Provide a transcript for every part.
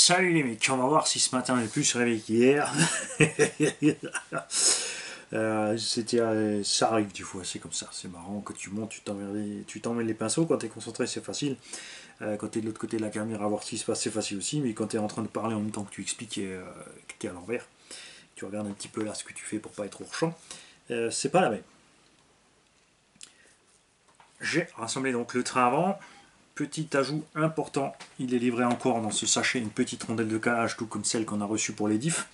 Salut les mecs, on va voir si ce matin j'ai plus se réveiller qu'hier. Ça arrive du fois, c'est comme ça, c'est marrant. Quand tu montes, tu t'emmènes les pinceaux. Quand tu es concentré, c'est facile. Quand tu es de l'autre côté de la caméra, voir ce qui se passe, c'est facile aussi. Mais quand tu es en train de parler en même temps que tu expliques que tu es à l'envers, tu regardes un petit peu là ce que tu fais pour pas être hors champ, c'est pas la même. J'ai rassemblé donc le train avant. Petit ajout important, il est livré encore dans ce sachet une petite rondelle de calage, tout comme celle qu'on a reçue pour les diffs,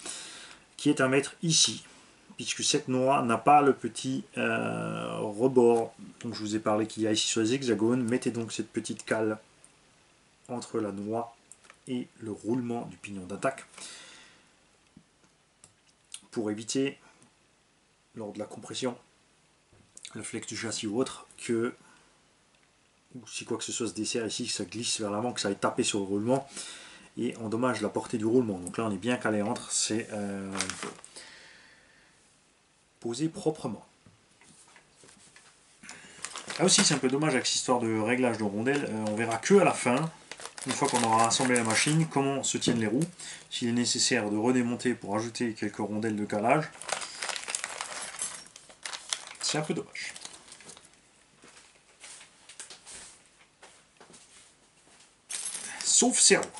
qui est à mettre ici, puisque cette noix n'a pas le petit rebord dont je vous ai parlé qu'il y a ici sur les hexagones. Mettez donc cette petite cale entre la noix et le roulement du pignon d'attaque pour éviter, lors de la compression, le flex du châssis ou autre, que ou si quoi que ce soit se dessert ici, que ça glisse vers l'avant, que ça aille taper sur le roulement et endommage la portée du roulement. Donc là on est bien calé entre, c'est posé proprement. Là aussi c'est un peu dommage avec cette histoire de réglage de rondelles, on verra que à la fin, une fois qu'on aura assemblé la machine, comment se tiennent les roues, s'il est nécessaire de redémonter pour ajouter quelques rondelles de calage. C'est un peu dommage. Sauf serrure.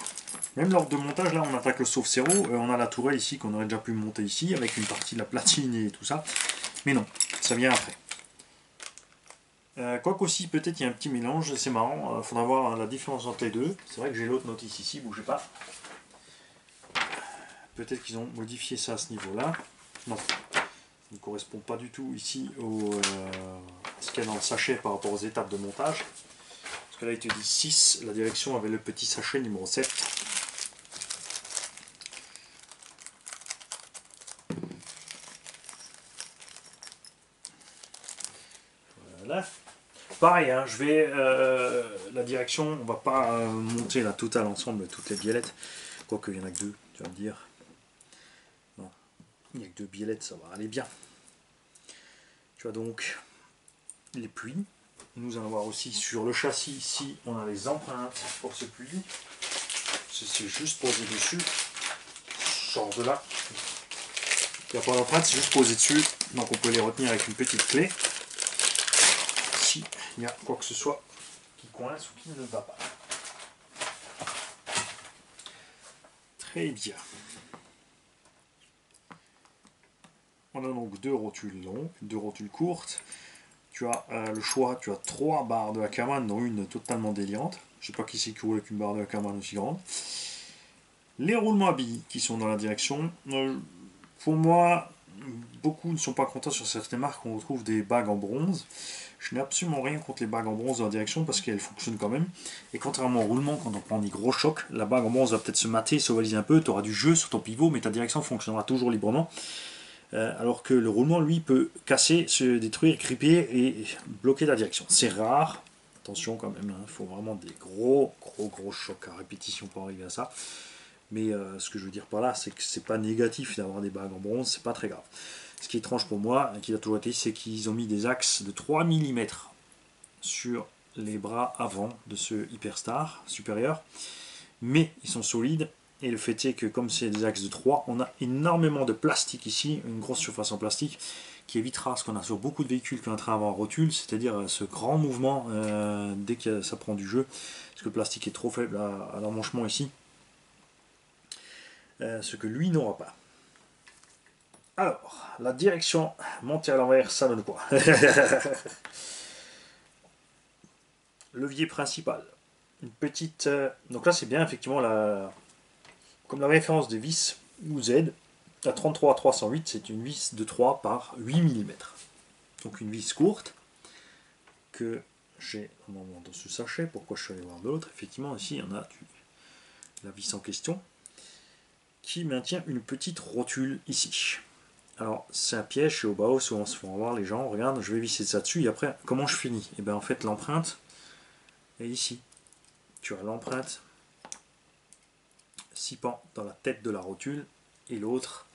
Même lors de montage, là on attaque le sauf serrure, on a la tourelle ici qu'on aurait déjà pu monter ici, avec une partie de la platine et tout ça. Mais non, ça vient après. Quoique aussi, peut-être il y a un petit mélange, c'est marrant, il faudra voir la différence entre les deux. C'est vrai que j'ai l'autre notice ici, bougez pas. Peut-être qu'ils ont modifié ça à ce niveau-là. Non, ça ne correspond pas du tout ici à ce qu'il y a dans le sachet par rapport aux étapes de montage. Parce que là il te dit 6, la direction avait le petit sachet numéro 7. Voilà. Pareil, hein, je vais la direction, on va pas monter la totale ensemble, toutes les biellettes. Quoique il n'y en a que deux, tu vas me dire. Non, il n'y a que deux biellettes, ça va aller bien. Tu vois donc les pluies. Nous allons voir aussi sur le châssis, ici on a les empreintes pour ce pluie. C'est juste posé dessus. Sort de là. Il n'y a pas d'empreinte, c'est juste posé dessus. Donc on peut les retenir avec une petite clé. Si il y a quoi que ce soit qui coince ou qui ne va pas. Très bien. On a donc deux rotules longues, deux rotules courtes. Tu as le choix, tu as trois barres de Ackermann, dont une totalement délirante. Je ne sais pas qui c'est qui roule avec une barre de Ackermann aussi grande. Les roulements à billes qui sont dans la direction. Pour moi, beaucoup ne sont pas contents sur certaines marques. On retrouve des bagues en bronze. Je n'ai absolument rien contre les bagues en bronze dans la direction parce qu'elles fonctionnent quand même. Et contrairement au roulement, quand on prend des gros chocs, la bague en bronze va peut-être se mater, s'ovaliser un peu. Tu auras du jeu sur ton pivot, mais ta direction fonctionnera toujours librement. Alors que le roulement, lui, peut casser, se détruire, gripper et bloquer la direction. C'est rare, attention quand même, il faut vraiment des gros chocs à répétition pour arriver à ça. Mais ce que je veux dire par là, c'est que c'est pas négatif d'avoir des bagues en bronze, c'est pas très grave. Ce qui est étrange pour moi, et qui a toujours été, c'est qu'ils ont mis des axes de 3 mm sur les bras avant de ce Hyperstar supérieur, mais ils sont solides. Et le fait est que comme c'est des axes de 3, on a énormément de plastique ici, une grosse surface en plastique, qui évitera ce qu'on a sur beaucoup de véhicules qui ont un train avant rotule, c'est-à-dire ce grand mouvement dès que ça prend du jeu, parce que le plastique est trop faible à l'emmanchement ici, ce que lui n'aura pas. Alors, la direction montée à l'envers, ça donne quoi? Levier principal. Une petite... donc là c'est bien effectivement comme la référence des vis ou Z, la 33 à 308, c'est une vis de 3 par 8 mm. Donc une vis courte que j'ai dans ce sachet. Pourquoi je suis allé voir l'autre? Effectivement, ici, il y en a la vis en question qui maintient une petite rotule ici. Alors, c'est un piège, c'est au bas, souvent se font avoir les gens. Regarde, je vais visser ça dessus et après, comment je finis? Et bien en fait, l'empreinte est ici. Tu as l'empreinte 6 pans dans la tête de la rotule et l'autre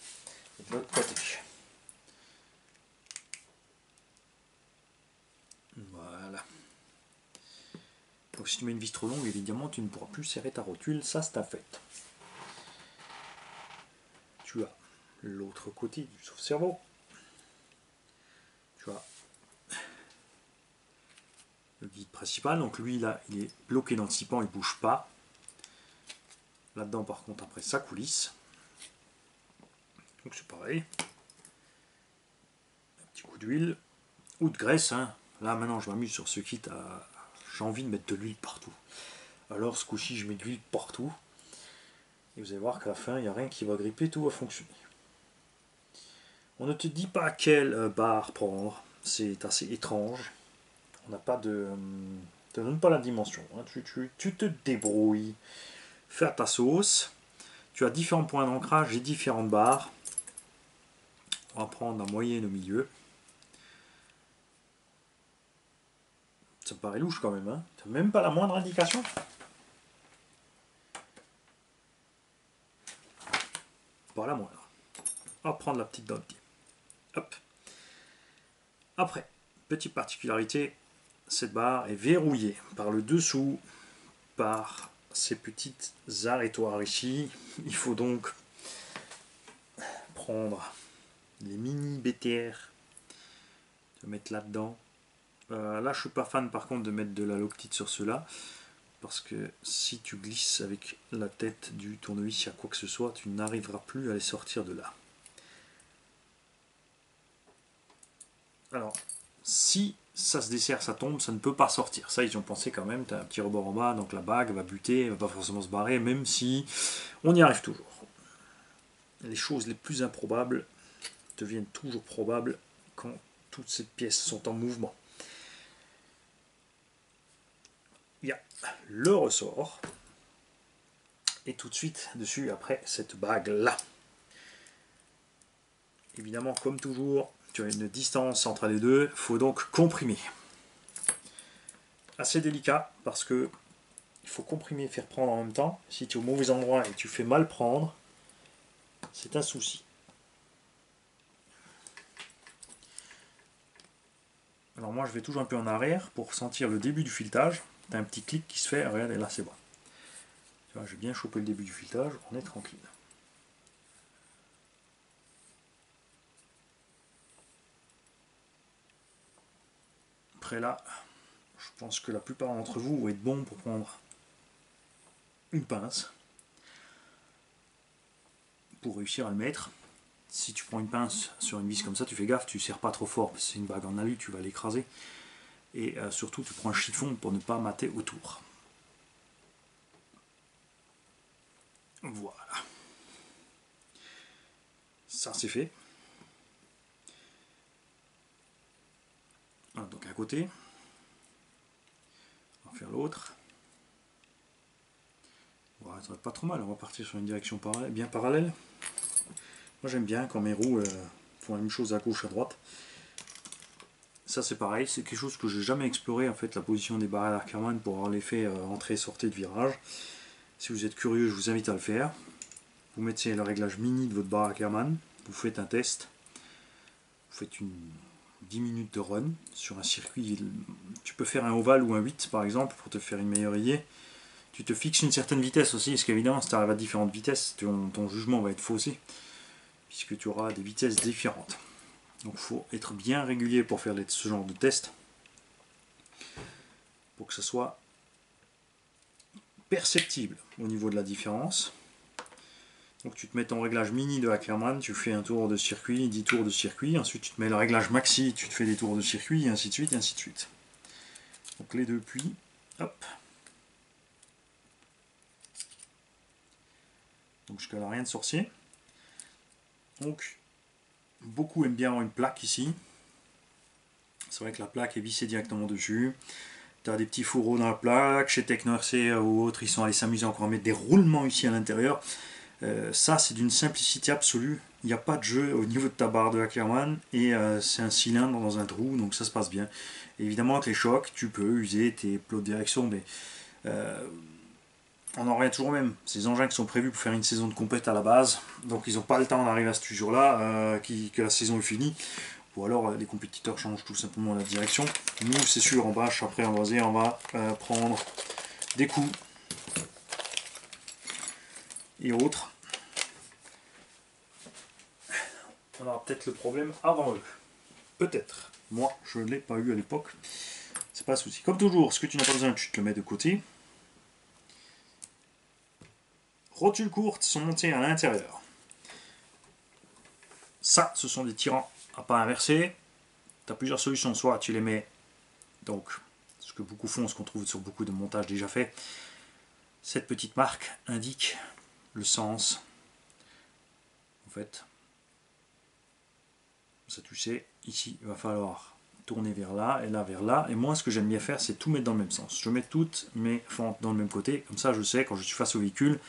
de l'autre côté. Voilà. Donc si tu mets une vis trop longue, évidemment, tu ne pourras plus serrer ta rotule, ça c'est un fait. tu as l'autre côté du sauve-cerveau. Tu as le guide principal, donc lui là il est bloqué dans le sipan, il bouge pas. Là-dedans par contre après ça coulisse. Donc c'est pareil. Un petit coup d'huile ou de graisse. Hein. Là maintenant je m'amuse sur ce kit à... J'ai envie de mettre de l'huile partout. Alors ce coup-ci je mets de l'huile partout. Et vous allez voir qu'à la fin il n'y a rien qui va gripper, tout va fonctionner. On ne te dit pas quelle barre prendre. C'est assez étrange. On n'a pas de... te donne pas la dimension. Hein. Tu te débrouilles. Fais à ta sauce. Tu as différents points d'ancrage et différentes barres. On va prendre la moyenne au milieu. Ça me paraît louche quand même. Hein. Tu n'as même pas la moindre indication. Pas la moindre. On va prendre la petite dans le pied. Hop. Après, petite particularité, cette barre est verrouillée par le dessous, par ces petites arrêtoirs ici. Il faut donc prendre les mini BTR, de mettre là-dedans. Là, je suis pas fan par contre de mettre de la loctite sur cela, parce que si tu glisses avec la tête du tournevis à quoi que ce soit, tu n'arriveras plus à les sortir de là. Alors, si ça se dessert, ça tombe, ça ne peut pas sortir. Ça, ils ont pensé quand même, tu as un petit rebord en bas, donc la bague va buter, elle va pas forcément se barrer, même si on y arrive toujours. Les choses les plus improbables deviennent toujours probables quand toutes ces pièces sont en mouvement. Il y a le ressort, et tout de suite dessus, après, cette bague-là. Évidemment, comme toujours, tu as une distance entre les deux, il faut donc comprimer. Assez délicat, parce que il faut comprimer et faire prendre en même temps. Si tu es au mauvais endroit et tu fais mal prendre, c'est un souci. Alors moi je vais toujours un peu en arrière pour sentir le début du filetage. Tu as un petit clic qui se fait, regarde, et là c'est bon. Tu vois, j'ai bien chopé le début du filetage, on est tranquille. Après là, je pense que la plupart d'entre vous vont être bons pour prendre une pince pour réussir à le mettre. Si tu prends une pince sur une vis comme ça, tu fais gaffe, tu ne serres pas trop fort, parce que c'est une bague en alu, tu vas l'écraser. Et surtout, tu prends un chiffon pour ne pas mater autour. Voilà. Ça, c'est fait. Voilà, donc à côté. On va faire l'autre. Voilà, ça va pas trop mal, on va partir sur une direction bien parallèle. Moi, j'aime bien quand mes roues font la même chose à gauche, à droite. Ça c'est pareil, c'est quelque chose que j'ai jamais exploré en fait, la position des barres Ackermann pour avoir l'effet entrée-sortie de virage. Si vous êtes curieux, je vous invite à le faire. Vous mettez le réglage mini de votre barre Ackermann, vous faites un test, vous faites 10 minutes de run sur un circuit. Tu peux faire un ovale ou un 8 par exemple pour te faire une meilleure idée. Tu te fixes une certaine vitesse aussi, parce qu'évidemment si tu arrives à différentes vitesses, ton jugement va être faussé, puisque tu auras des vitesses différentes. Donc il faut être bien régulier pour faire ce genre de test, pour que ce soit perceptible au niveau de la différence. Donc tu te mets ton réglage mini de Ackermann, tu fais un tour de circuit, 10 tours de circuit, ensuite tu te mets le réglage maxi, tu te fais des tours de circuit, et ainsi de suite, et ainsi de suite. Donc les deux puits, hop. Donc jusqu'à là rien de sorcier. Donc beaucoup aiment bien avoir une plaque ici. C'est vrai que la plaque est vissée directement dessus. Tu as des petits fourreaux dans la plaque. Chez TechnoRC ou autres, ils sont allés s'amuser encore à mettre des roulements ici à l'intérieur. Ça, c'est d'une simplicité absolue. Il n'y a pas de jeu au niveau de ta barre de Ackermann. Et c'est un cylindre dans un trou, donc ça se passe bien. Et évidemment, avec les chocs, tu peux user tes plots de direction, mais on en revient toujours au même. Ces engins qui sont prévus pour faire une saison de compète à la base, donc ils n'ont pas le temps d'arriver à ce jour-là, que la saison est finie. Ou alors les compétiteurs changent tout simplement la direction. Nous, c'est sûr, en bâche, après en loisir, on va prendre des coups et autres on aura peut-être le problème avant eux. Peut-être. Moi, je ne l'ai pas eu à l'époque. C'est pas un souci. Comme toujours, ce que tu n'as pas besoin, tu te le mets de côté. Rotules courtes sont montées à l'intérieur. Ça, ce sont des tirants à pas inverser. Tu as plusieurs solutions. Soit tu les mets, donc, ce que beaucoup font, ce qu'on trouve sur beaucoup de montages déjà faits. Cette petite marque indique le sens. En fait, ça tu sais, ici, il va falloir tourner vers là et là vers là. Et moi, ce que j'aime bien faire, c'est tout mettre dans le même sens. Je mets toutes mes fentes dans le même côté. Comme ça, je sais, quand je suis face au véhicule,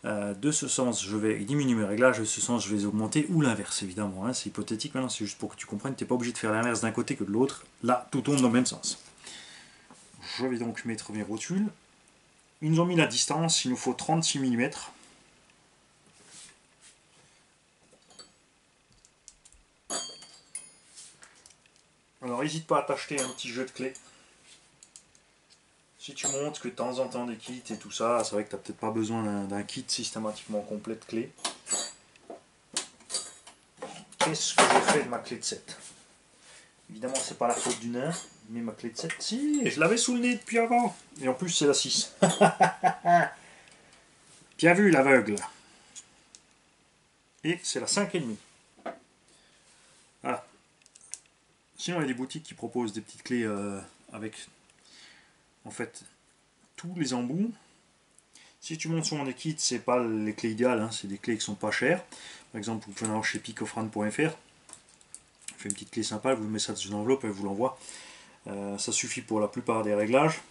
de ce sens, je vais diminuer mes réglages, de ce sens, je vais les augmenter, ou l'inverse, évidemment. Hein. C'est hypothétique maintenant, c'est juste pour que tu comprennes. Tu n'es pas obligé de faire l'inverse d'un côté que de l'autre. Là, tout tourne dans le même sens. Je vais donc mettre mes rotules. Ils nous ont mis la distance, il nous faut 36 mm. Alors n'hésite pas à t'acheter un petit jeu de clés. Si tu montres que de temps en temps des kits et tout ça, c'est vrai que tu n'as peut-être pas besoin d'un kit systématiquement complet de clés. Qu'est-ce que j'ai fait de ma clé de 7? Évidemment, c'est pas la faute du nain, mais ma clé de 7, si, je l'avais sous le nez depuis avant. Et en plus, c'est la 6. Bien vu l'aveugle. Et c'est la 5,5. Voilà. Sinon, il y a des boutiques qui proposent des petites clés avec, en fait, tous les embouts. Si tu montes sur des kits, c'est pas les clés idéales, hein, c'est des clés qui sont pas chères. Par exemple, vous pouvez en avoir chez picofran.fr. Fait une petite clé sympa, vous mettez ça dans une enveloppe et vous l'envoie. Ça suffit pour la plupart des réglages.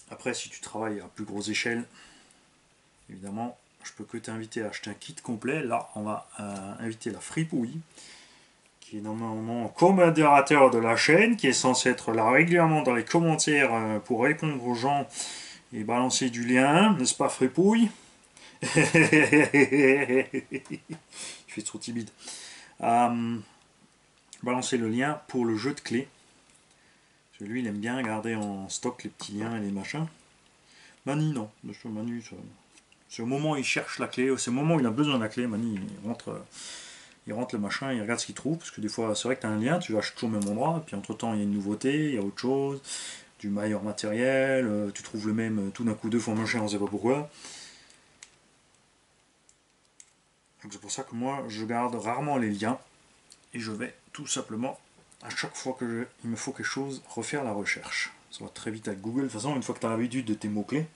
Après, si tu travailles à plus grosse échelle, évidemment, je peux que t'inviter à acheter un kit complet. Là, on va inviter la Fripouille, qui est normalement co-modérateur de la chaîne, qui est censé être là régulièrement dans les commentaires pour répondre aux gens et balancer du lien, n'est-ce pas Fripouille? Il fait trop timide. Balancer le lien pour le jeu de clés. Parce que lui, il aime bien garder en stock les petits liens et les machins. Mani, non. Manu, c'est au moment où il cherche la clé, c'est au moment où il a besoin de la clé, Mani, il rentre le machin, il regarde ce qu'il trouve, parce que des fois, c'est vrai que tu as un lien, tu vas toujours au même endroit, puis entre-temps, il y a une nouveauté, il y a autre chose, du meilleur matériel, tu trouves le même tout d'un coup deux fois moins cher, on ne sait pas pourquoi. Donc c'est pour ça que moi, je garde rarement les liens, et je vais tout simplement, à chaque fois que il me faut quelque chose, refaire la recherche. Ça va très vite avec Google. De toute façon, une fois que tu as l'habitude de tes mots-clés,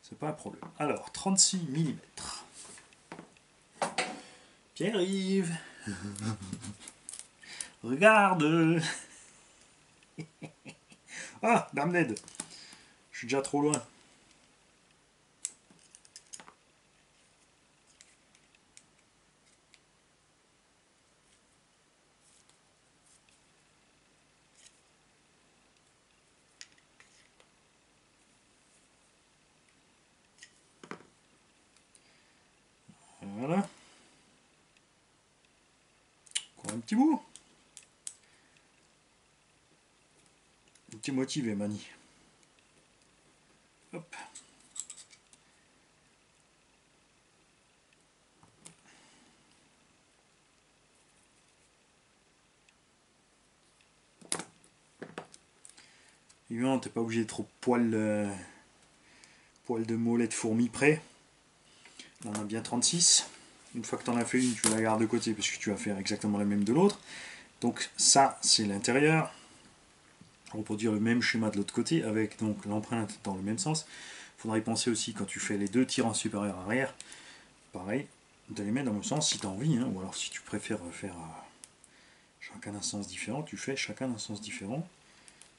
c'est pas un problème. Alors, 36 mm. Pierre-Yves, regarde. Ah, Dame Ned, je suis déjà trop loin. Voilà. Encore un petit bout. Un petit motivé, Mani. Hop. Évidemment, t'es pas obligé de trop poil de mollet de fourmi près. On a bien 36. Une fois que tu en as fait une, tu la gardes de côté parce que tu vas faire exactement la même de l'autre. Donc ça, c'est l'intérieur. On reproduire le même schéma de l'autre côté avec donc l'empreinte dans le même sens. Il faudra y penser aussi quand tu fais les deux tirants supérieurs arrière. Pareil, de les mettre dans le même sens si tu as envie. Hein, ou alors si tu préfères faire chacun d'un sens différent, tu fais chacun d'un sens différent.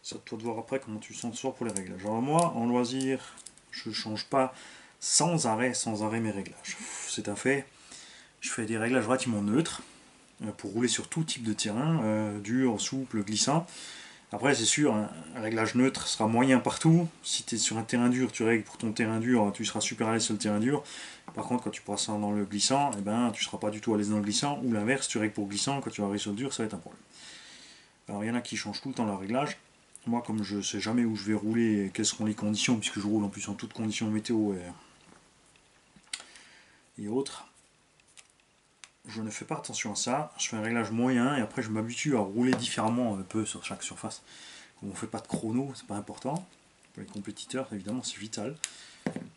C'est à toi de voir après comment tu s'en sors pour les réglages. Alors moi, en loisir, je ne change pas sans arrêt mes réglages. C'est un fait. Je fais des réglages relativement neutres pour rouler sur tout type de terrain, dur, souple, glissant. Après, c'est sûr, un réglage neutre sera moyen partout. Si tu es sur un terrain dur, tu règles pour ton terrain dur, tu seras super à l'aise sur le terrain dur. Par contre, quand tu passes dans le glissant, eh ben, tu ne seras pas du tout à l'aise dans le glissant. Ou l'inverse, tu règles pour glissant, quand tu vas arriver sur le dur, ça va être un problème. Alors, il y en a qui changent tout le temps leur réglage. Moi, comme je ne sais jamais où je vais rouler et quelles seront les conditions, puisque je roule en plus en toutes conditions météo et autres. Je ne fais pas attention à ça, je fais un réglage moyen et après je m'habitue à rouler différemment un peu sur chaque surface. Comme on ne fait pas de chrono, c'est pas important. Pour les compétiteurs, évidemment, c'est vital.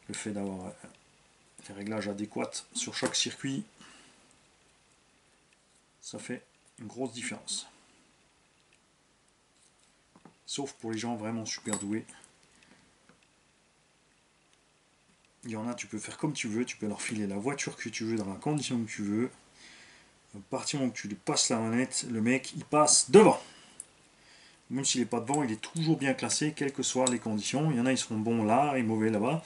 Le fait d'avoir les réglages adéquats sur chaque circuit, ça fait une grosse différence. Sauf pour les gens vraiment super doués. Il y en a, tu peux faire comme tu veux, tu peux leur filer la voiture que tu veux, dans la condition que tu veux. À partir du moment que tu lui passes la manette, le mec, il passe devant. Même s'il n'est pas devant, il est toujours bien classé, quelles que soient les conditions. Il y en a, ils seront bons là et mauvais là-bas.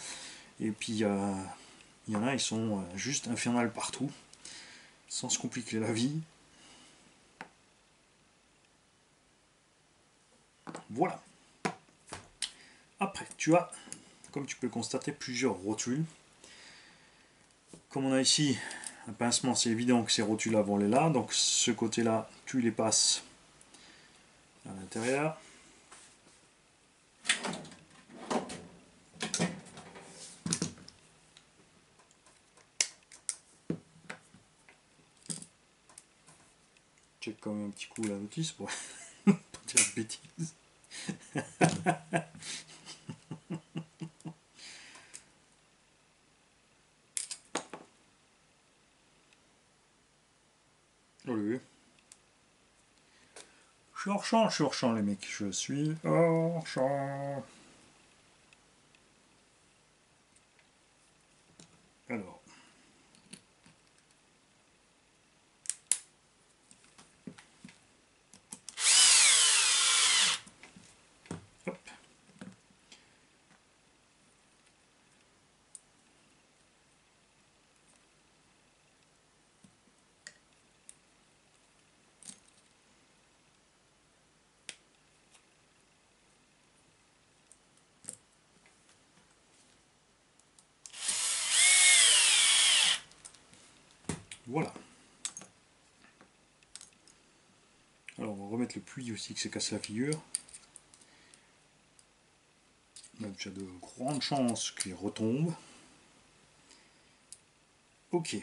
Et puis, il y en a, ils sont juste infernales partout, sans se compliquer la vie. Voilà. Après, tu as, comme tu peux le constater, plusieurs rotules. Comme on a ici un pincement, c'est évident que ces rotules-là vont aller là. Donc, ce côté-là, tu les passes à l'intérieur. Check quand même un petit coup la notice pour pas dire de bêtises. Oui. Je suis hors champ les mecs, je suis hors champ. Alors. Hop. Voilà. Alors on va remettre le puits aussi que c'est cassé la figure. Même il y a de grandes chances qu'il retombe. Ok.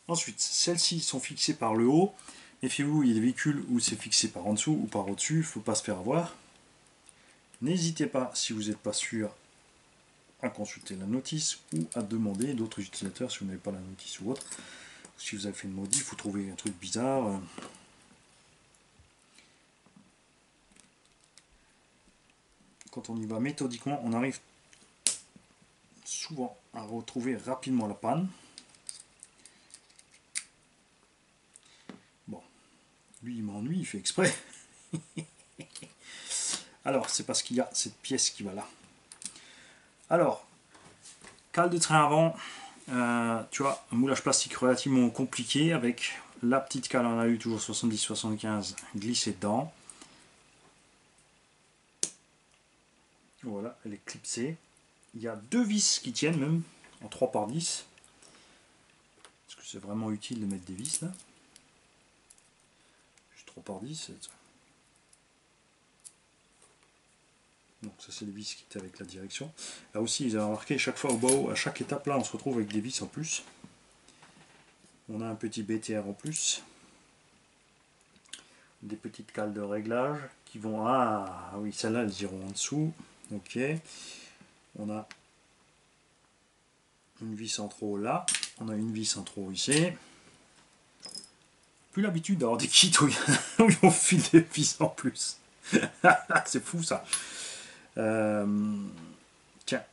Ensuite, celles-ci sont fixées par le haut. Méfiez-vous, il y a des véhicules où c'est fixé par en dessous ou par au-dessus, il ne faut pas se faire avoir. N'hésitez pas, si vous n'êtes pas sûr, à consulter la notice ou à demander d'autres utilisateurs si vous n'avez pas la notice ou autre. Si vous avez fait une modif, vous trouvez un truc bizarre. Quand on y va méthodiquement, on arrive souvent à retrouver rapidement la panne. Bon, lui il m'ennuie, il fait exprès. Alors, c'est parce qu'il y a cette pièce qui va là. Alors, cale de train avant, tu vois, un moulage plastique relativement compliqué avec la petite cale, on a eu toujours 70-75 glissée dedans. Voilà, elle est clipsée. Il y a deux vis qui tiennent même, en 3x10. Parce que c'est vraiment utile de mettre des vis là. Juste 3x10. Donc ça c'est les vis qui étaient avec la direction. Là aussi ils ont remarqué chaque fois au bas, à chaque étape là on se retrouve avec des vis en plus. On a un petit BTR en plus. Des petites cales de réglage qui vont... Ah oui, celles-là elles iront en dessous. Ok. On a une vis en trop là. On a une vis en trop ici. Plus l'habitude d'avoir des kits où on file des vis en plus. C'est fou ça. Tiens,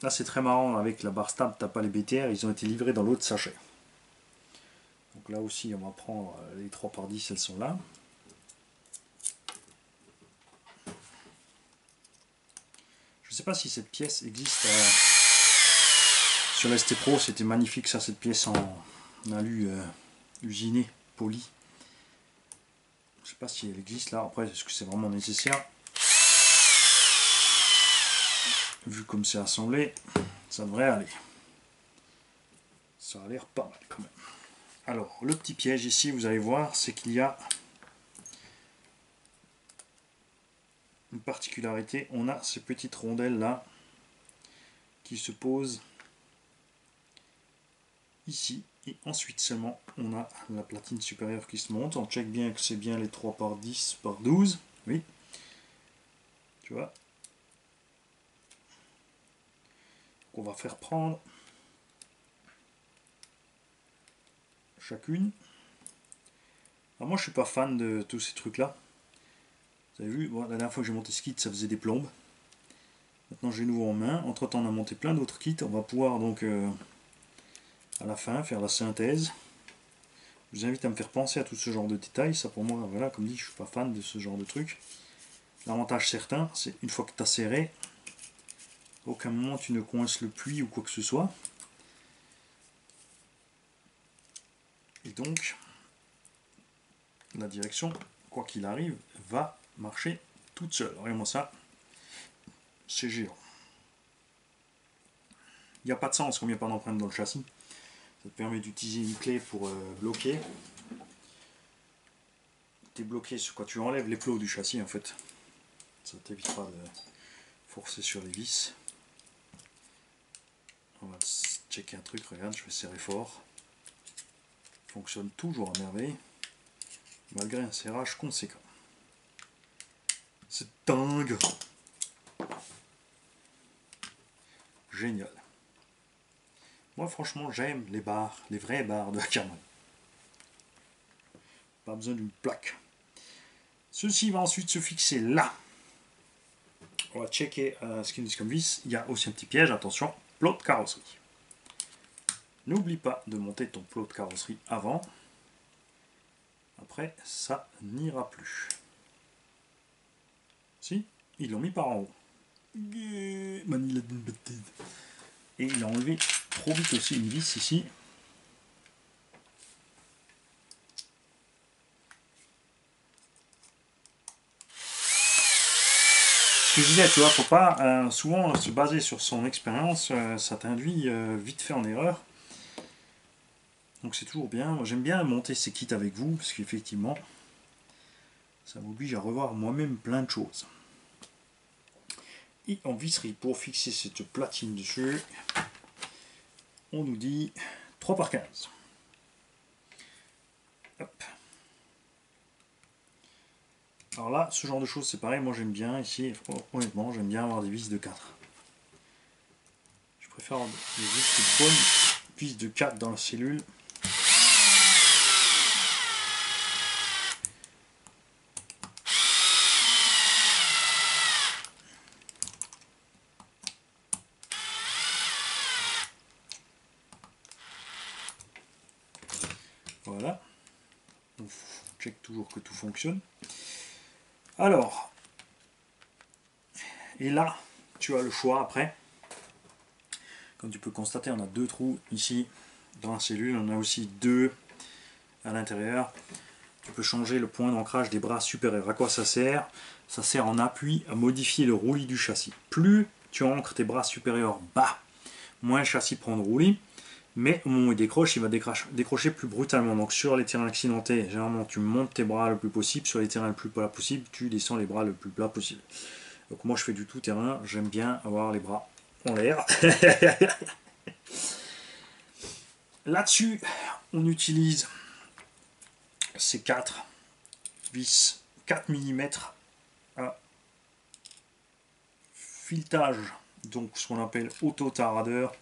là c'est très marrant avec la barre stable, t'as pas les BTR, ils ont été livrés dans l'autre sachet. Donc là aussi on va prendre les 3x10, elles sont là. Je sais pas si cette pièce existe. Sur la ST Pro, c'était magnifique ça, cette pièce en alu usiné, poli. Je sais pas si elle existe là, après est-ce que c'est vraiment nécessaire? Vu comme c'est assemblé, ça devrait aller. Ça a l'air pas mal quand même. Alors, le petit piège ici, vous allez voir, c'est qu'il y a une particularité. On a ces petites rondelles là qui se posent ici. Et ensuite seulement, on a la platine supérieure qui se monte. On check bien que c'est bien les 3 par 10 par 12. Oui. Tu vois. On va faire prendre chacune. Alors moi je suis pas fan de tous ces trucs là. Vous avez vu, bon, la dernière fois que j'ai monté ce kit ça faisait des plombes. Maintenant j'ai nouveau en main. Entre temps on a monté plein d'autres kits. On va pouvoir donc à la fin faire la synthèse. Je vous invite à me faire penser à tout ce genre de détails. Ça pour moi, voilà, comme dit, je suis pas fan de ce genre de trucs. L'avantage certain, c'est une fois que tu as serré, à aucun moment tu ne coinces le puits ou quoi que ce soit. Et donc, la direction, quoi qu'il arrive, va marcher toute seule. Regardez-moi ça, c'est géant. Il n'y a pas de sens comme il n'y a pas d'empreinte dans le châssis. Ça te permet d'utiliser une clé pour bloquer. Tu es bloqué sur quoi? Tu enlèves les plots du châssis en fait. Ça t'évitera de forcer sur les vis. On va checker un truc, regarde, je vais serrer fort. Fonctionne toujours à merveille, malgré un serrage conséquent. C'est dingue! Génial. Moi franchement j'aime les barres, les vraies barres de Ackermann. Pas besoin d'une plaque. Ceci va ensuite se fixer là. On va checker ce qu'ils nous disent comme vis. Il y a aussi un petit piège, attention, plot de carrosserie. N'oublie pas de monter ton plot de carrosserie avant. Après, ça n'ira plus. Si, ils l'ont mis par en haut. Et il a enlevé trop vite aussi une vis ici. Ce que je disais, tu vois, faut pas souvent se baser sur son expérience, ça t'induit vite fait en erreur. Donc c'est toujours bien. Moi j'aime bien monter ces kits avec vous, parce qu'effectivement, ça m'oblige à revoir moi-même plein de choses. Et en visserie, pour fixer cette platine dessus, on nous dit 3 par 15. Hop. Alors là, ce genre de choses, c'est pareil, moi j'aime bien ici, honnêtement, j'aime bien avoir des vis de 4. Je préfère avoir des bonnes vis de 4 dans la cellule. Voilà. On check toujours que tout fonctionne. Alors, et là, tu as le choix après. Comme tu peux constater, on a 2 trous ici dans la cellule, on a aussi 2 à l'intérieur. Tu peux changer le point d'ancrage des bras supérieurs. À quoi ça sert? Ça sert en appui à modifier le roulis du châssis. Plus tu ancres tes bras supérieurs bas, moins le châssis prend de roulis. Mais au moment où il décroche, il va décrocher plus brutalement. Donc sur les terrains accidentés, généralement tu montes tes bras le plus possible. Sur les terrains le plus plat possible, tu descends les bras le plus plat possible. Donc moi je fais du tout terrain, j'aime bien avoir les bras en l'air. Là-dessus, on utilise ces 4 vis 4 mm à filetage, donc ce qu'on appelle auto-taradeur.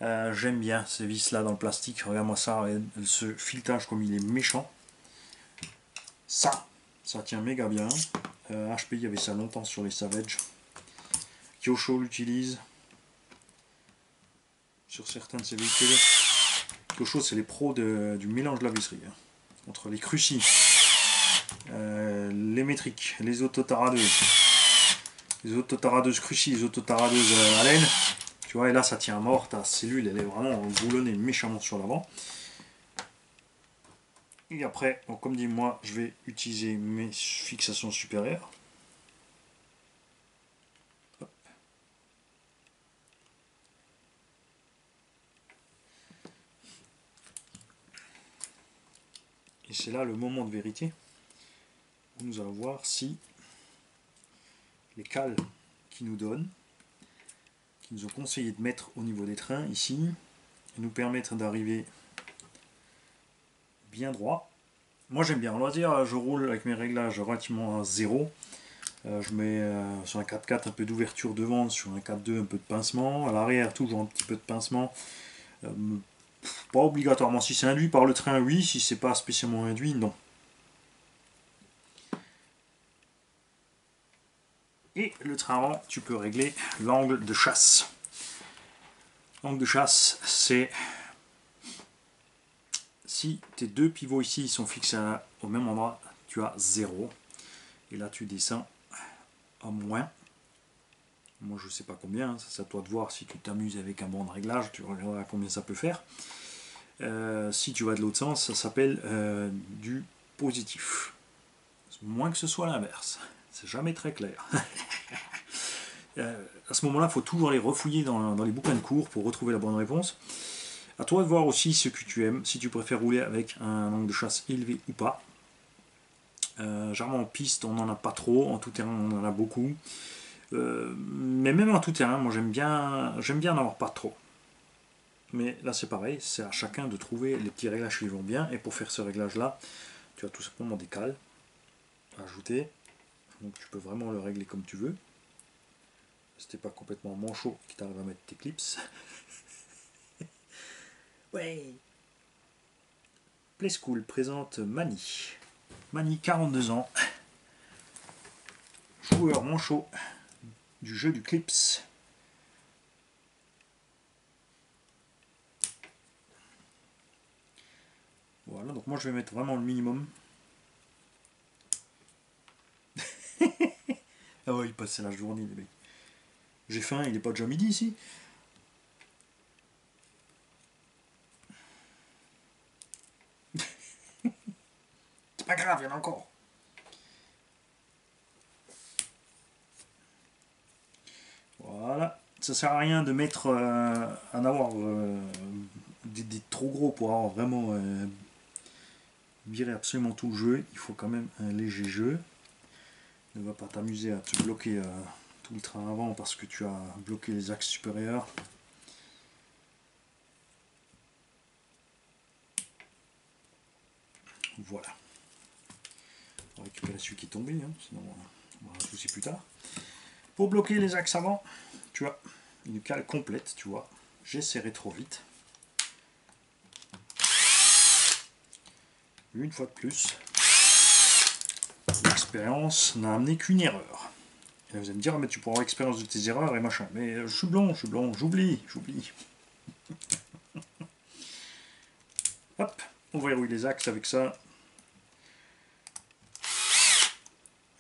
J'aime bien ces vis là dans le plastique, regarde-moi ça, ce filetage comme il est méchant. Ça tient méga bien. HP il y avait ça longtemps sur les Savage. Kyosho l'utilise sur certains de ses véhicules. Kyosho c'est les pros du mélange de la visserie. Hein. Entre les Cruci, les métriques, les autotaradeuses. Les autotaradeuses Cruci, les autotaradeuses Allen. Tu vois, et là ça tient à mort, ta cellule elle est vraiment boulonnée méchamment sur l'avant. Et après, donc comme dit moi, je vais utiliser mes fixations supérieures. Hop. Et c'est là le moment de vérité où nous allons voir si les cales qu'ils nous donnent, qu'ils nous ont conseillé de mettre au niveau des trains ici, nous permettre d'arriver bien droit. Moi j'aime bien, on va dire, je roule avec mes réglages relativement à 0. Je mets sur un 4x4 un peu d'ouverture devant, sur un 4x2 un peu de pincement, à l'arrière toujours un petit peu de pincement. Pas obligatoirement, si c'est induit par le train oui, si c'est pas spécialement induit non. Et le train avant, tu peux régler l'angle de chasse. L'angle de chasse, c'est si tes deux pivots ici sont fixés au même endroit, tu as 0. Et là tu descends à moins. Moi je sais pas combien, c'est à toi de voir si tu t'amuses avec un banc de réglage, tu regarderas combien ça peut faire. Si tu vas de l'autre sens, ça s'appelle du positif. Moins que ce soit l'inverse. C'est jamais très clair. À ce moment-là, il faut toujours aller refouiller dans les bouquins de cours pour retrouver la bonne réponse. À toi de voir aussi ce que tu aimes, si tu préfères rouler avec un angle de chasse élevé ou pas. Généralement en piste, on n'en a pas trop, en tout terrain, on en a beaucoup. Mais même en tout terrain, moi j'aime bien n'en avoir pas trop. Mais là c'est pareil, c'est à chacun de trouver les petits réglages qui vont bien. Et pour faire ce réglage-là, tu as tout simplement des cales à ajouter. Donc tu peux vraiment le régler comme tu veux. Si t'es pas complètement manchot, qui t'arrive à mettre tes clips. Ouais. Play School présente Mani. Mani, 42 ans. Joueur manchot du jeu du clips. Voilà, donc moi je vais mettre vraiment le minimum. Ah ouais, il passe la journée, les mecs. J'ai faim, il n'est pas déjà midi ici. C'est pas grave, il y en a encore. Voilà, ça sert à rien de mettre, en avoir des trop gros pour avoir vraiment virer absolument tout le jeu. Il faut quand même un léger jeu. Ne va pas t'amuser à te bloquer tout le train avant parce que tu as bloqué les axes supérieurs. Voilà. On va récupérer celui qui est tombé, hein, sinon on va un souci plus tard. Pour bloquer les axes avant, tu as une cale complète, tu vois. J'ai serré trop vite. Une fois de plus, l'expérience n'a amené qu'une erreur. Et là vous allez me dire, mais tu pourras avoir l'expérience de tes erreurs et machin. Mais je suis blanc, j'oublie. Hop, on verrouille les axes avec ça.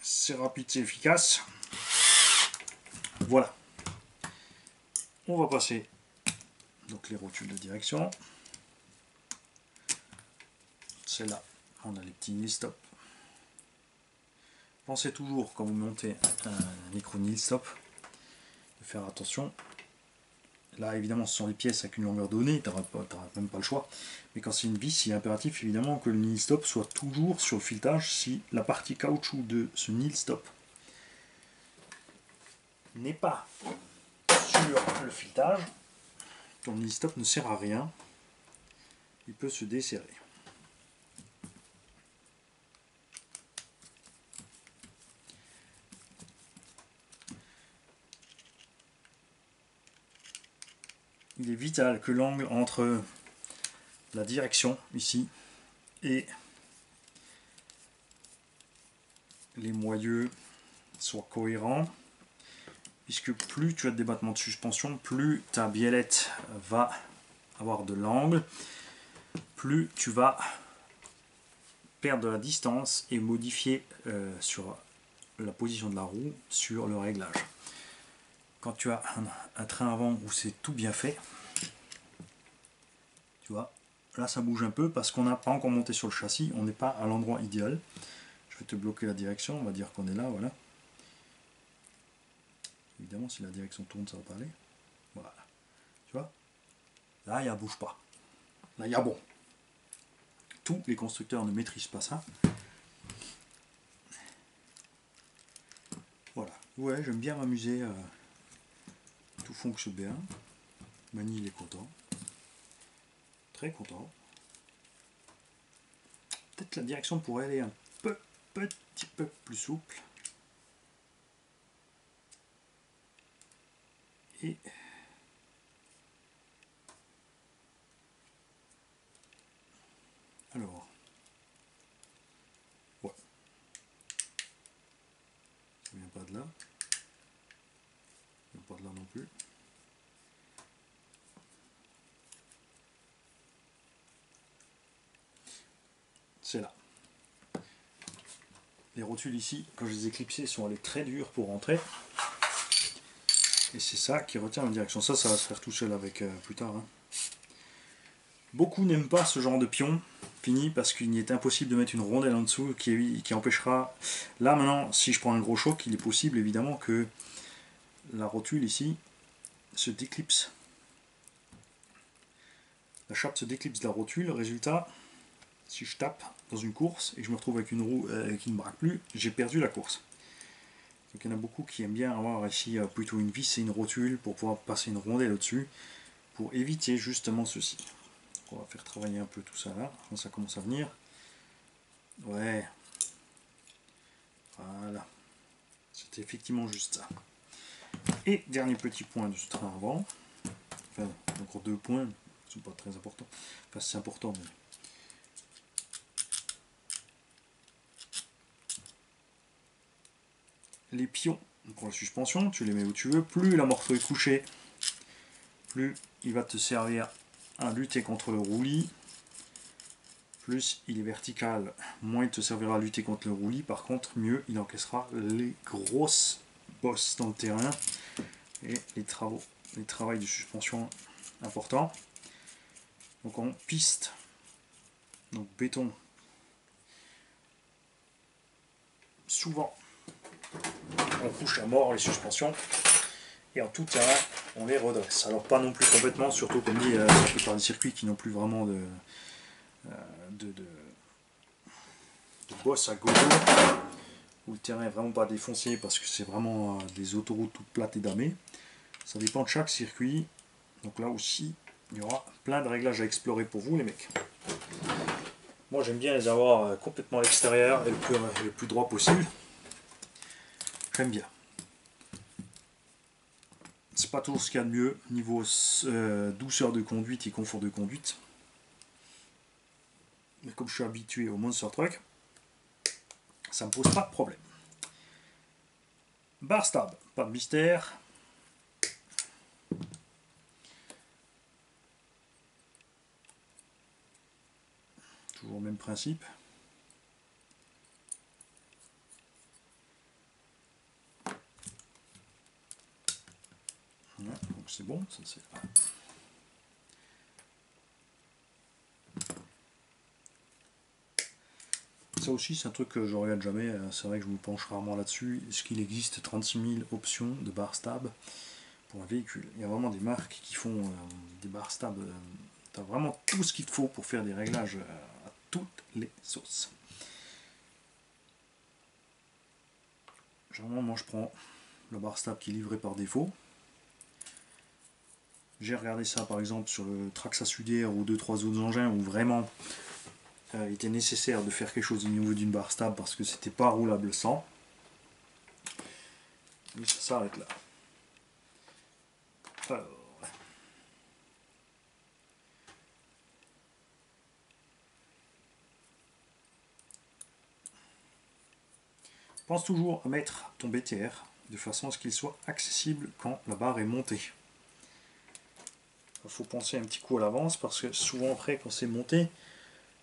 C'est rapide, c'est efficace. Voilà. On va passer donc les rotules de direction. Celle-là, on a les petits nil stop. Pensez toujours quand vous montez un micro nil stop de faire attention. Là évidemment ce sont des pièces avec une longueur donnée, tu n'auras même pas le choix. Mais quand c'est une vis, il est impératif évidemment que le nil stop soit toujours sur le filetage si la partie caoutchouc de ce nil stop n'est pas sur le filetage, ton nil stop ne sert à rien, il peut se desserrer. Il est vital que l'angle entre la direction ici et les moyeux soit cohérent, puisque plus tu as de débattement de suspension, plus ta biellette va avoir de l'angle, plus tu vas perdre de la distance et modifier sur la position de la roue sur le réglage. Quand tu as un train avant où c'est tout bien fait, tu vois, là ça bouge un peu parce qu'on n'a pas encore monté sur le châssis, on n'est pas à l'endroit idéal. Je vais te bloquer la direction, on va dire qu'on est là, voilà. Évidemment si la direction tourne ça va pas aller. Voilà. Tu vois, là il ne bouge pas. Là il y a bon. Tous les constructeurs ne maîtrisent pas ça. Voilà. Ouais, j'aime bien m'amuser. Tout fonctionne bien. Mani il est content. très content. Peut-être la direction pourrait aller un petit peu plus souple. Et alors, ouais, ça vient pas de là, ça vient pas de là non plus. C'est là. Les rotules ici, quand je les ai clipsées, sont allées très dures pour rentrer. Et c'est ça qui retient la direction. Ça va se faire tout seul avec plus tard. Hein. Beaucoup n'aiment pas ce genre de pion fini parce qu'il est impossible de mettre une rondelle en dessous qui empêchera... Là maintenant, si je prends un gros choc, il est possible évidemment que la rotule ici se déclipse. La chape se déclipse de la rotule. Résultat, si je tape dans une course et que je me retrouve avec une roue qui ne braque plus, j'ai perdu la course. Donc il y en a beaucoup qui aiment bien avoir ici plutôt une vis et une rotule pour pouvoir passer une rondelle au-dessus pour éviter justement ceci. Donc on va faire travailler un peu tout ça là, quand ça commence à venir. Ouais. Voilà. C'était effectivement juste ça. Et dernier petit point de ce train avant. Enfin, encore 2 points, qui ne sont pas très importants. Enfin c'est important mais... Les pions pour la suspension, tu les mets où tu veux, plus la morceau est couché, plus il va te servir à lutter contre le roulis, plus il est vertical, moins il te servira à lutter contre le roulis, par contre mieux il encaissera les grosses bosses dans le terrain et les travaux de suspension importants. Donc en piste, donc béton, souvent on couche à mort les suspensions et en tout terrain on les redresse. Alors pas non plus complètement, surtout comme dit, la plupart des circuits qui n'ont plus vraiment de bosse à gogo, où le terrain est vraiment pas défoncé parce que c'est vraiment des autoroutes toutes plates et damées. Ça dépend de chaque circuit, donc là aussi il y aura plein de réglages à explorer pour vous les mecs. Moi j'aime bien les avoir complètement à l'extérieur et le plus droit possible. J'aime bien. C'est pas toujours ce qu'il y a de mieux niveau douceur de conduite et confort de conduite. Mais comme je suis habitué au Monster Truck, ça me pose pas de problème. Bar stab, pas de mystère. Toujours le même principe. Voilà, donc c'est bon, ça c'est. Ça aussi c'est un truc que je regarde jamais, c'est vrai que je me penche rarement là-dessus. Est-ce qu'il existe 36 000 options de bar stab pour un véhicule? Il y a vraiment des marques qui font des bar stab, tu as vraiment tout ce qu'il te faut pour faire des réglages à toutes les sauces. Généralement moi je prends le bar stab qui est livré par défaut. J'ai regardé ça par exemple sur le Traxa Sudair ou 2-3 autres engins où vraiment il était nécessaire de faire quelque chose au niveau d'une barre stable parce que c'était pas roulable sans. Et ça s'arrête là. Alors, pense toujours à mettre ton BTR de façon à ce qu'il soit accessible quand la barre est montée. Il faut penser un petit coup à l'avance parce que souvent après quand c'est monté,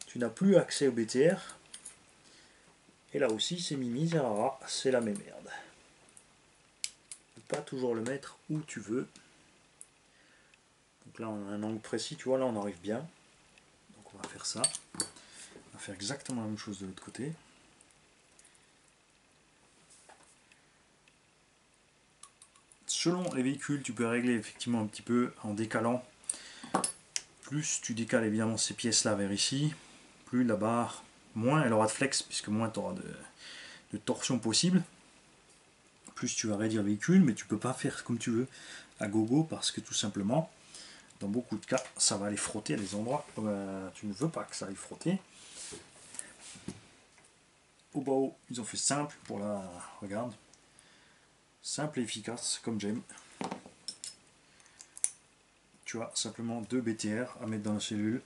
tu n'as plus accès au BTR. Et là aussi c'est Mimi, c'est la même merde. Tu peux pas toujours le mettre où tu veux. Donc là on a un angle précis, tu vois là on arrive bien. Donc on va faire ça. On va faire exactement la même chose de l'autre côté. Selon les véhicules, tu peux régler effectivement un petit peu en décalant. Plus tu décales évidemment ces pièces là vers ici, plus la barre, moins elle aura de flex, puisque moins tu auras de torsion possible. Plus tu vas raidir le véhicule, mais tu peux pas faire comme tu veux à gogo parce que tout simplement dans beaucoup de cas, ça va aller frotter à des endroits où tu ne veux pas que ça aille frotter. Au bas haut, ils ont fait simple pour la... Regarde. Simple et efficace, comme j'aime. Tu as simplement 2 BTR à mettre dans la cellule.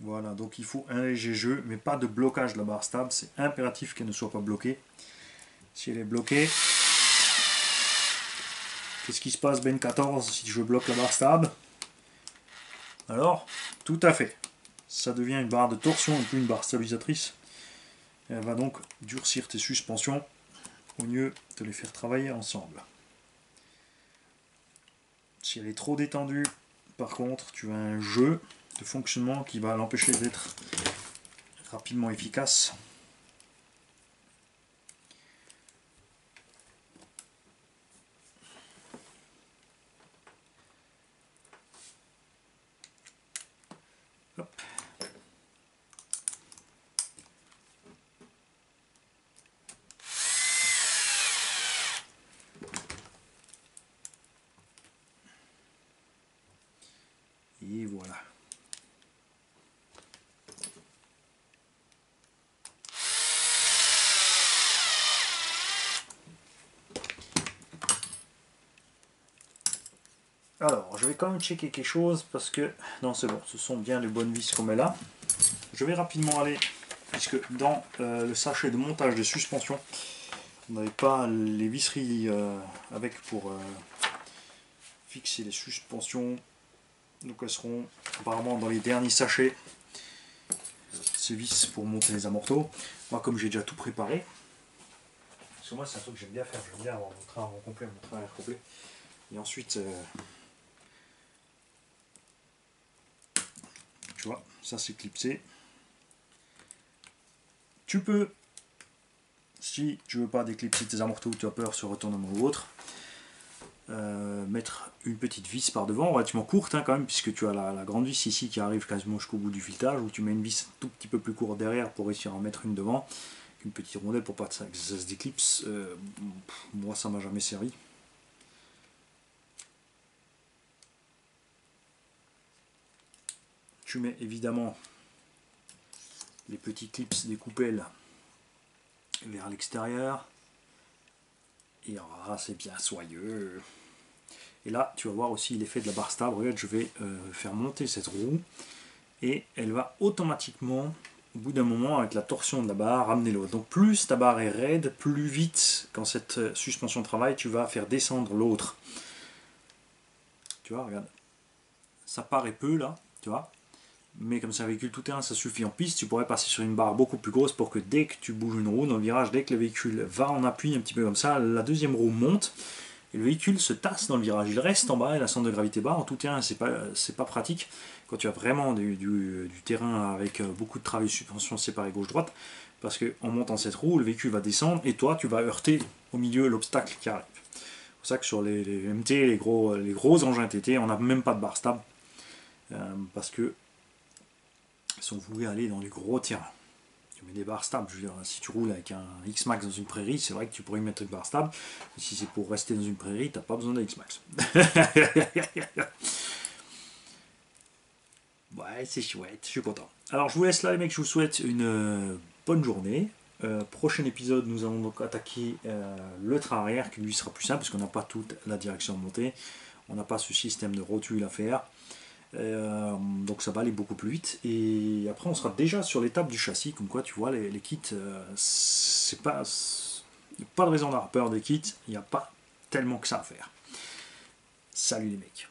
Voilà, donc il faut un léger jeu, mais pas de blocage de la barre stable. C'est impératif qu'elle ne soit pas bloquée. Si elle est bloquée, qu'est-ce qui se passe Ben 14 si je bloque la barre stable? Alors, tout à fait. Ça devient une barre de torsion et plus une barre stabilisatrice. Elle va donc durcir tes suspensions au lieu de les faire travailler ensemble. Si elle est trop détendue, par contre, tu as un jeu de fonctionnement qui va l'empêcher d'être rapidement efficace. Hop. Et voilà. Alors, je vais quand même checker quelque chose parce que... Non, c'est bon, ce sont bien les bonnes vis qu'on met là. Je vais rapidement aller, puisque dans le sachet de montage de suspension, on n'avait pas les visseries avec pour fixer les suspensions. Donc elles seront apparemment dans les derniers sachets. Ces vis pour monter les amortos. Moi, comme j'ai déjà tout préparé, parce que moi c'est un truc que j'aime bien faire, j'aime bien avoir mon train complet, mon train complet. Et ensuite, tu vois, ça c'est clipsé. Tu peux, si tu veux pas déclipser tes amortos ou tu as peur sur retournement ou autre, mettre une petite vis par devant, relativement courte quand même, puisque tu as la grande vis ici qui arrive quasiment jusqu'au bout du filetage, ou tu mets une vis un tout petit peu plus courte derrière pour réussir à en mettre une devant, une petite rondelle pour pas que ça se déclipse. Moi ça m'a jamais servi. Tu mets évidemment les petits clips des coupelles vers l'extérieur, et c'est bien soyeux. Et là, tu vas voir aussi l'effet de la barre stable. Regarde, je vais faire monter cette roue et elle va automatiquement, au bout d'un moment, avec la torsion de la barre, ramener l'autre. Donc plus ta barre est raide, plus vite, quand cette suspension travaille, tu vas faire descendre l'autre. Tu vois, regarde. Ça paraît peu là, tu vois. Mais comme c'est un véhicule tout-terrain, ça suffit en piste. Tu pourrais passer sur une barre beaucoup plus grosse pour que dès que tu bouges une roue dans le virage, dès que le véhicule va en appui un petit peu comme ça, la deuxième roue monte. Et le véhicule se tasse dans le virage, il reste en bas, il a centre de gravité bas. En tout terrain, c'est pas pratique quand tu as vraiment du terrain avec beaucoup de travail de suspension séparé gauche-droite, parce qu'en montant cette roue, le véhicule va descendre et toi, tu vas heurter au milieu l'obstacle qui arrive. C'est pour ça que sur les MT, les gros engins TT, on n'a même pas de barre stable, parce que ils sont voués à aller dans du gros terrain. Tu mets des barres stables, je veux dire, si tu roules avec un X-Max dans une prairie, c'est vrai que tu pourrais y mettre une barre stable. Mais si c'est pour rester dans une prairie, tu n'as pas besoin d'un X-Max. Ouais, c'est chouette, je suis content. Alors je vous laisse là les mecs, je vous souhaite une bonne journée. Prochain épisode, nous allons donc attaquer le train arrière, qui lui sera plus simple, parce qu'on n'a pas toute la direction montée. On n'a pas ce système de rotule à faire. Donc ça va aller beaucoup plus vite, et après on sera déjà sur l'étape du châssis, comme quoi tu vois les kits, c'est pas de raison d'avoir peur des kits, il n'y a pas tellement que ça à faire. Salut les mecs.